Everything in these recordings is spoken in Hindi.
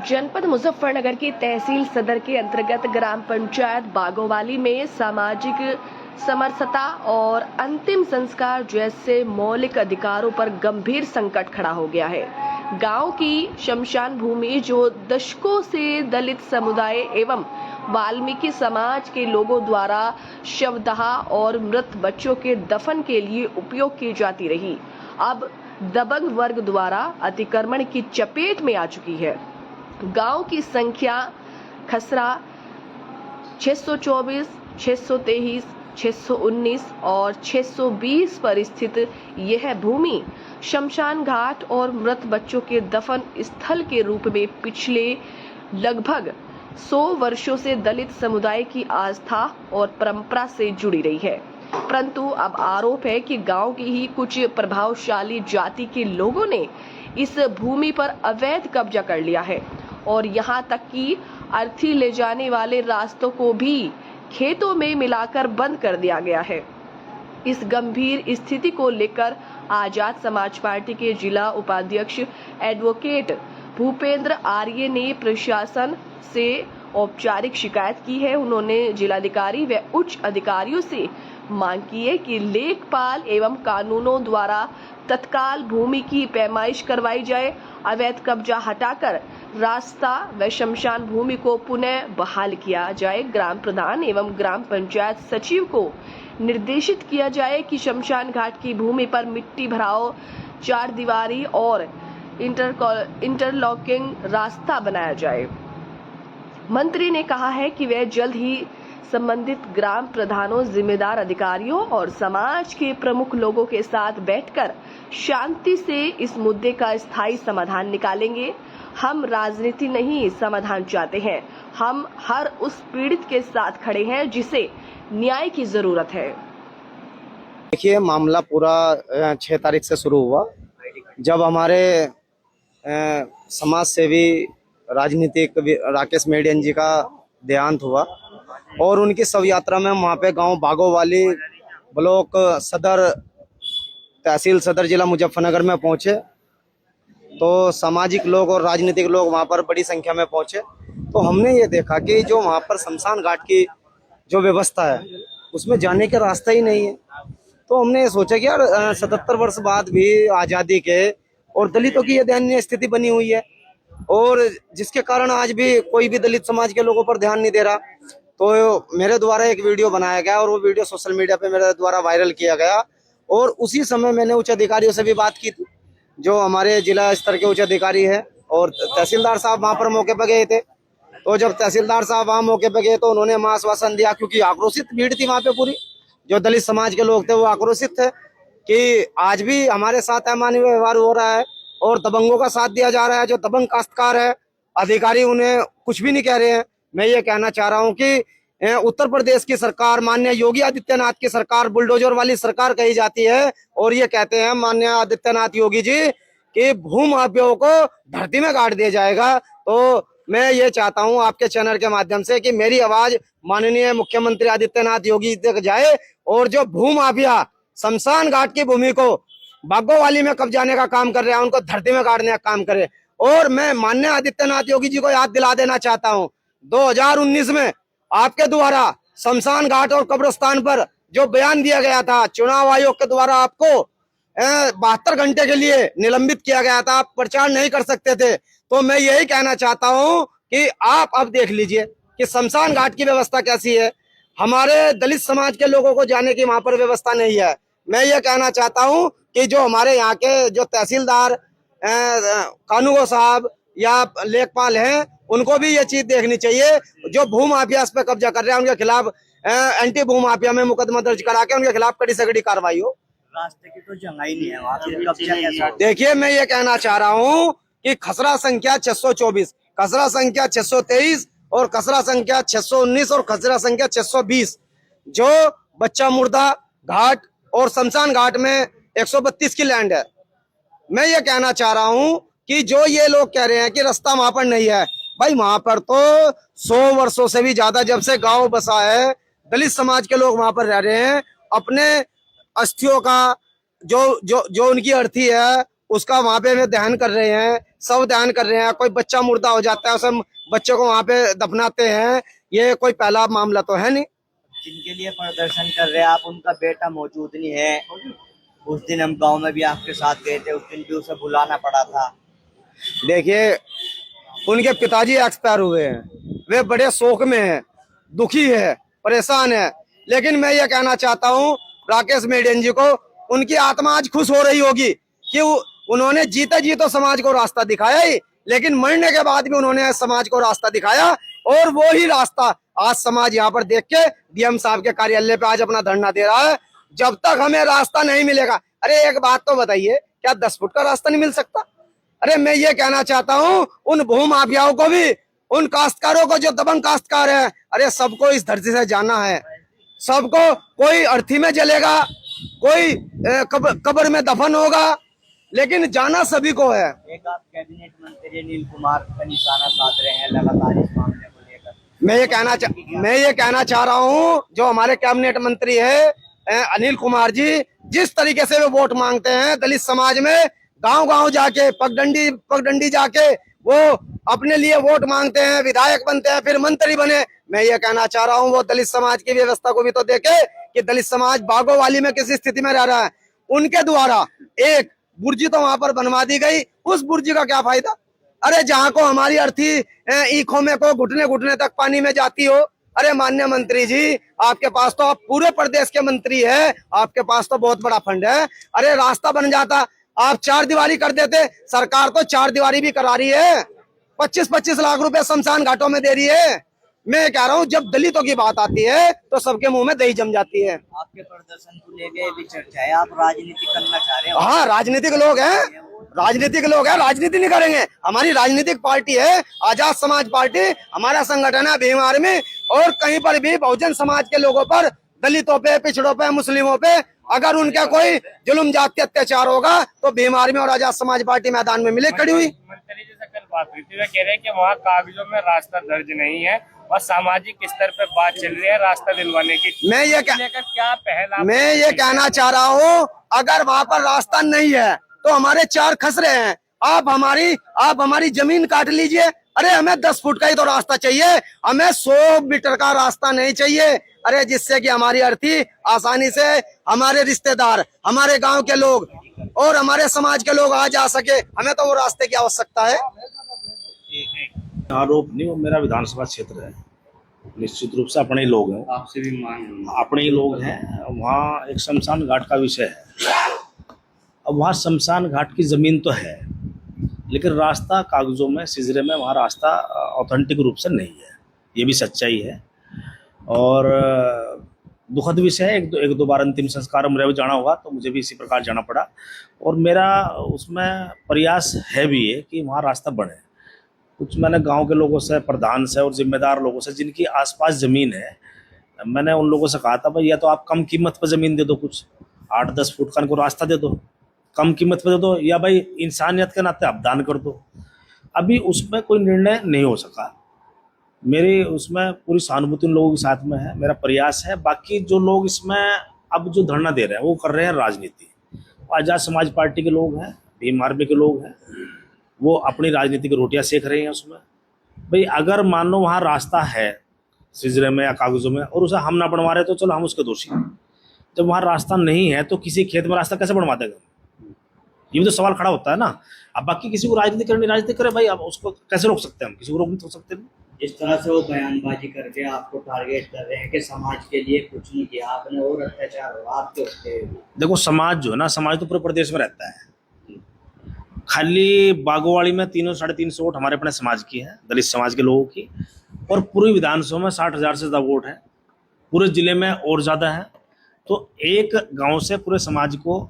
जनपद मुजफ्फरनगर की तहसील सदर के अंतर्गत ग्राम पंचायत बागोवाली में सामाजिक समरसता और अंतिम संस्कार जैसे मौलिक अधिकारों पर गंभीर संकट खड़ा हो गया है। गांव की शमशान भूमि जो दशकों से दलित समुदाय एवं वाल्मीकि समाज के लोगों द्वारा शवदाह और मृत बच्चों के दफन के लिए उपयोग की जाती रही, अब दबंग वर्ग द्वारा अतिक्रमण की चपेट में आ चुकी है। गांव की संख्या खसरा 624, 623, 619 और 620 पर स्थित यह भूमि शमशान घाट और मृत बच्चों के दफन स्थल के रूप में पिछले लगभग 100 वर्षों से दलित समुदाय की आस्था और परंपरा से जुड़ी रही है। परंतु अब आरोप है कि गांव की ही कुछ प्रभावशाली जाति के लोगों ने इस भूमि पर अवैध कब्जा कर लिया है और यहां तक कि अर्थी ले जाने वाले रास्तों को भी खेतों में मिलाकर बंद कर दिया गया है। इस गंभीर स्थिति को लेकर आजाद समाज पार्टी के जिला उपाध्यक्ष एडवोकेट भूपेंद्र आर्य ने प्रशासन से औपचारिक शिकायत की है। उन्होंने जिलाधिकारी व उच्च अधिकारियों से मांग की है कि लेखपाल एवं कानूनों द्वारा तत्काल भूमि की पैमाइश करवाई जाए, अवैध कब्जा हटाकर रास्ता व शमशान भूमि को पुनः बहाल किया जाए। ग्राम प्रधान एवं ग्राम पंचायत सचिव को निर्देशित किया जाए कि शमशान घाट की भूमि पर मिट्टी भराव, चार दीवारी और इंटरलॉकिंग रास्ता बनाया जाए। मंत्री ने कहा है कि वह जल्द ही संबंधित ग्राम प्रधानों, जिम्मेदार अधिकारियों और समाज के प्रमुख लोगों के साथ बैठकर शांति से इस मुद्दे का स्थायी समाधान निकालेंगे। हम राजनीति नहीं, समाधान चाहते हैं। हम हर उस पीड़ित के साथ खड़े हैं जिसे न्याय की जरूरत है। देखिए, मामला पूरा 6 तारीख से शुरू हुआ, जब हमारे समाज सेवी राजनीतिक राकेश मेडियन जी का देहांत हुआ और उनकी शव यात्रा में वहाँ पे गांव बागोवाली ब्लॉक सदर तहसील सदर जिला मुजफ्फरनगर में पहुंचे तो सामाजिक लोग और राजनीतिक लोग वहाँ पर बड़ी संख्या में पहुंचे। तो हमने ये देखा कि जो वहाँ पर शमशान घाट की जो व्यवस्था है उसमें जाने का रास्ता ही नहीं है। तो हमने ये सोचा कि यार 77 वर्ष बाद भी आज़ादी के और दलितों की ये दयनीय स्थिति बनी हुई है और जिसके कारण आज भी कोई भी दलित समाज के लोगों पर ध्यान नहीं दे रहा। तो मेरे द्वारा एक वीडियो बनाया गया और वो वीडियो सोशल मीडिया पे मेरे द्वारा वायरल किया गया और उसी समय मैंने उच्च अधिकारियों से भी बात की थी, जो हमारे जिला स्तर के उच्च अधिकारी है, और तहसीलदार साहब वहाँ पर मौके पर गए थे। तो जब तहसीलदार साहब वहाँ मौके पर गए तो उन्होंने हमें आश्वासन दिया, क्योंकि आक्रोशित भीड़ थी वहाँ पे, पूरी जो दलित समाज के लोग थे वो आक्रोशित थे कि आज भी हमारे साथ अमानवीय व्यवहार हो रहा है और दबंगों का साथ दिया जा रहा है। जो दबंग काश्तकार है, अधिकारी उन्हें कुछ भी नहीं कह रहे हैं। मैं ये कहना चाह रहा हूँ कि उत्तर प्रदेश की सरकार, माननीय योगी आदित्यनाथ की सरकार बुलडोजर वाली सरकार कही जाती है और ये कहते हैं माननीय आदित्यनाथ योगी जी कि भूमाफियाओं को धरती में गाड़ दिया जाएगा। तो मैं ये चाहता हूँ आपके चैनल के माध्यम से कि मेरी आवाज माननीय मुख्यमंत्री आदित्यनाथ योगी तक जाए और जो भूमाफिया शमशान घाट की भूमि को बागोवाली में कब्जाने का काम कर रहे हैं उनको धरती में गाड़ने का काम करे। और मैं माननीय आदित्यनाथ योगी जी को याद दिला देना चाहता हूँ, 2019 में आपके द्वारा शमशान घाट और कब्रिस्तान पर जो बयान दिया गया था, चुनाव आयोग के द्वारा आपको 72 घंटे के लिए निलंबित किया गया था, आप प्रचार नहीं कर सकते थे। तो मैं यही कहना चाहता हूँ कि आप अब देख लीजिए कि शमशान घाट की व्यवस्था कैसी है। हमारे दलित समाज के लोगों को जाने की वहां पर व्यवस्था नहीं है। मैं ये कहना चाहता हूँ कि जो हमारे यहाँ के जो तहसीलदार कानूगो साहब या लेखपाल हैं उनको भी ये चीज देखनी चाहिए। जो भूमाफिया इस पे कब्जा कर रहे हैं उनके खिलाफ एंटी भूमाफिया में मुकदमा दर्ज करा के उनके खिलाफ कड़ी से कड़ी कार्रवाई हो। रास्ते की तो जगह ही नहीं है वहाँ पे कब्जा कैसा। देखिए, मैं ये कहना चाह रहा हूँ कि खसरा संख्या 624, खसरा संख्या 623 और खसरा संख्या 619 और खसरा संख्या 620 जो बच्चा मुर्दा घाट और शमशान घाट में 132 की लैंड है। मैं ये कहना चाह रहा हूँ कि जो ये लोग कह रहे हैं कि रास्ता वहां पर नहीं है, भाई वहां पर तो 100 वर्षों से भी ज्यादा जब से गांव बसा है दलित समाज के लोग वहां पर रह रहे हैं। अपने अस्थियों का जो जो जो उनकी अर्थी है उसका वहां पे वे दहन कर रहे हैं, सब दहन कर रहे हैं। कोई बच्चा मुर्दा हो जाता है, उसे बच्चे को वहां पे दफनाते हैं। ये कोई पहला मामला तो है नहीं। जिनके लिए प्रदर्शन कर रहे हैं आप, उनका बेटा मौजूद नहीं है। उस दिन हम गांव में भी आपके साथ गए थे, उस दिन भी उसे बुलाना पड़ा था। देखिए, उनके पिताजी एक्सपायर हुए हैं, वे बड़े शोक में हैं, दुखी है, परेशान है। लेकिन मैं ये कहना चाहता हूँ राकेश मेडियन जी को, उनकी आत्मा आज खुश हो रही होगी कि उन्होंने जीते जी तो समाज को रास्ता दिखाया ही, लेकिन मरने के बाद भी उन्होंने समाज को रास्ता दिखाया। और वो ही रास्ता आज समाज यहाँ पर देख के डीएम साहब के कार्यालय पे आज अपना धरना दे रहा है। जब तक हमें रास्ता नहीं मिलेगा, अरे एक बात तो बताइए, क्या 10 फुट का रास्ता नहीं मिल सकता? अरे मैं ये कहना चाहता हूँ उन भू माफियाओं को भी, उन काश्तकारों को जो दबंग काश्तकार है, अरे सबको इस धरती से जाना है। सबको, कोई अर्थी में जलेगा, कोई कब्र में दफन होगा, लेकिन जाना सभी को है। एक आप कैबिनेट मंत्री अनिल कुमार का निशाना साध रहे हैं लगातार इस मामले को लेकर। मैं ये कहना चाह रहा हूँ, जो हमारे कैबिनेट मंत्री है अनिल कुमार जी, जिस तरीके से वे वोट मांगते हैं दलित समाज में, गांव गांव जाके पगडंडी जाके वो अपने लिए वोट मांगते हैं, विधायक बनते हैं, फिर मंत्री बने। मैं ये कहना चाह रहा हूँ वो दलित समाज की व्यवस्था को भी तो देखे कि दलित समाज बागोवाली में किस स्थिति में रह रहा है। उनके द्वारा एक बुर्जी तो वहां पर बनवा दी गई, उस बुर्जी का क्या फायदा? अरे जहाँ को हमारी अर्थी ईखों में को घुटने घुटने तक पानी में जाती हो। अरे माननीय मंत्री जी, आपके पास तो, आप पूरे प्रदेश के मंत्री है, आपके पास तो बहुत बड़ा फंड है। अरे रास्ता बन जाता, आप 4 दीवारी कर देते। सरकार तो 4 दीवारी भी करा रही है, 25-25 लाख रुपए शमशान घाटों में दे रही है। मैं कह रहा हूँ जब दलितों की बात आती है तो सबके मुंह में दही जम जाती है। आपके प्रदर्शन को लेकर भी चर्चा है, आप राजनीति करना चाह रहे हो? हाँ, राजनीतिक लोग हैं, राजनीति नहीं करेंगे। हमारी राजनीतिक पार्टी है आजाद समाज पार्टी, हमारा संगठन है भीम आर्मी। और कहीं पर भी बहुजन समाज के लोगों पर, दलितों पे, पिछड़ों पे, मुस्लिमों पे अगर उनका कोई जुल्म जाति अत्याचार होगा तो भीम आर्मी और आजाद समाज पार्टी मैदान में मिले खड़ी हुई। मंत्री जी से कल बात हुई थी, वे कह रहे हैं कि वहाँ कागजों में रास्ता दर्ज नहीं है और सामाजिक स्तर पे बात चल रही है रास्ता दिलवाने की। मैं ये क्या पहला, मैं ये कहना चाह रहा हूँ, अगर वहाँ पर रास्ता नहीं है तो हमारे 4 खसरे हैं। आप हमारी जमीन काट लीजिए। अरे हमें 10 फुट का ही तो रास्ता चाहिए, हमें 100 मीटर का रास्ता नहीं चाहिए। अरे जिससे कि हमारी अर्थी आसानी से, हमारे रिश्तेदार, हमारे गांव के लोग और हमारे समाज के लोग आ जा सके, हमें तो वो रास्ते की आवश्यकता है। आरोप नहीं, वो मेरा विधानसभा क्षेत्र है, निश्चित रूप से अपने ही लोग हैं, आपसे भी मांग, अपने ही लोग हैं। वहाँ एक शमशान घाट का विषय है। अब वहाँ शमशान घाट की जमीन तो है, लेकिन रास्ता कागजों में, सिजरे में वहाँ रास्ता ऑथेंटिक रूप से नहीं है, ये भी सच्चाई है। और दुखद विषय है। एक दो बार अंतिम संस्कार में जाना होगा तो मुझे भी इसी प्रकार जाना पड़ा। और मेरा उसमें प्रयास है भी ये कि वहाँ रास्ता बने। कुछ मैंने गांव के लोगों से, प्रधान से और जिम्मेदार लोगों से, जिनकी आसपास ज़मीन है, मैंने उन लोगों से कहा था भाई या तो आप कम कीमत पर ज़मीन दे दो, कुछ 8-10 फुट का इनको रास्ता दे दो, कम कीमत पर दे दो, या भाई इंसानियत के नाते आप दान कर दो। अभी उसमें कोई निर्णय नहीं हो सका। मेरी उसमें पूरी सहानुभूति उन लोगों के साथ में है, मेरा प्रयास है। बाकी जो लोग इसमें अब जो धरना दे रहे हैं वो कर रहे हैं राजनीति। आजाद समाज पार्टी के लोग हैं, भीम आर्मी के लोग हैं, वो अपनी राजनीति की रोटियां सेक रहे हैं उसमें। भाई अगर मान लो वहाँ रास्ता है सिजरे में या कागजों में और उसे हम ना बनवा रहे तो चलो हम उसके दोषी। जब वहाँ रास्ता नहीं है तो किसी खेत में रास्ता कैसे बनवा देगा? ये भी तो सवाल खड़ा होता है ना। अब बाकी किसी को राजनीति करे भाई, अब उसको कैसे रोक सकते हैं हम? किसी को रोक नहीं तो सकते। जिस तरह से वो बयानबाजी करके आपको टारगेट कर रहे हैं कि समाज के लिए कुछ नहीं किया आपने और अत्याचार हो आपके उसके। देखो समाज जो है ना, समाज तो पूरे प्रदेश में रहता है। खाली बागोवाड़ी में 300-350 वोट हमारे अपने समाज की है, दलित समाज के लोगों की, और पूरी विधानसभा में 60,000 से ज़्यादा वोट है, पूरे जिले में और ज़्यादा है। तो एक गांव से पूरे समाज को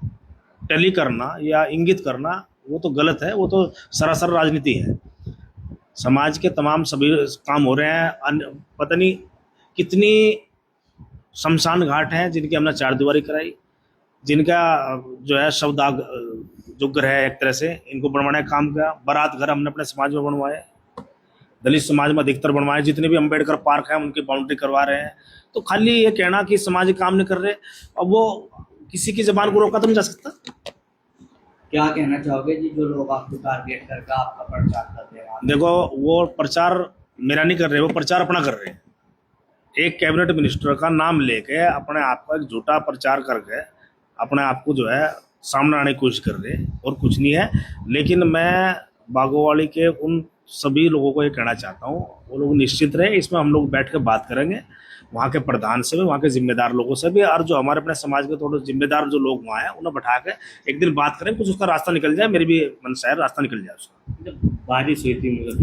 टैली करना या इंगित करना वो तो गलत है, वो तो सरासर राजनीति है। समाज के तमाम सभी काम हो रहे हैं। पता नहीं कितनी शमशान घाट हैं जिनकी हमने 4 दीवारी कराई, जिनका जो है शवदाह जो ग्रह है एक तरह से, इनको बनवाने का काम किया। बारात घर हमने अपने समाज में बनवाए, दलित समाज में अधिकतर बनवाए। जितने भी अम्बेडकर पार्क हैं उनकी बाउंड्री करवा रहे हैं। तो खाली ये कहना कि समाज काम नहीं कर रहे, अब वो किसी की जबान को रोका तो नहीं जा सकता। क्या कहना चाहोगे जी जो लोग आपको टारगेट करके आपका प्रचार कर रहे हैं? देखो, वो प्रचार मेरा नहीं कर रहे, वो प्रचार अपना कर रहे हैं। एक कैबिनेट मिनिस्टर का नाम लेके अपने आप का एक झूठा प्रचार करके अपने आप को जो है सामने आने की कोशिश कर रहे हैं, और कुछ नहीं है। लेकिन मैं बागोवाली के उन सभी लोगों को ये कहना चाहता हूँ, वो लोग निश्चित रहे, इसमें हम लोग बैठ के बात करेंगे वहाँ के प्रधान से भी, वहाँ के जिम्मेदार लोगों से भी, और जो हमारे अपने समाज के थोड़े जिम्मेदार जो लोग वहाँ हैं उन्हें बैठा के एक दिन बात करें, कुछ उसका रास्ता निकल जाए। मेरी भी मनसा है रास्ता निकल जाए उसका। बारिश हुई थी मुझे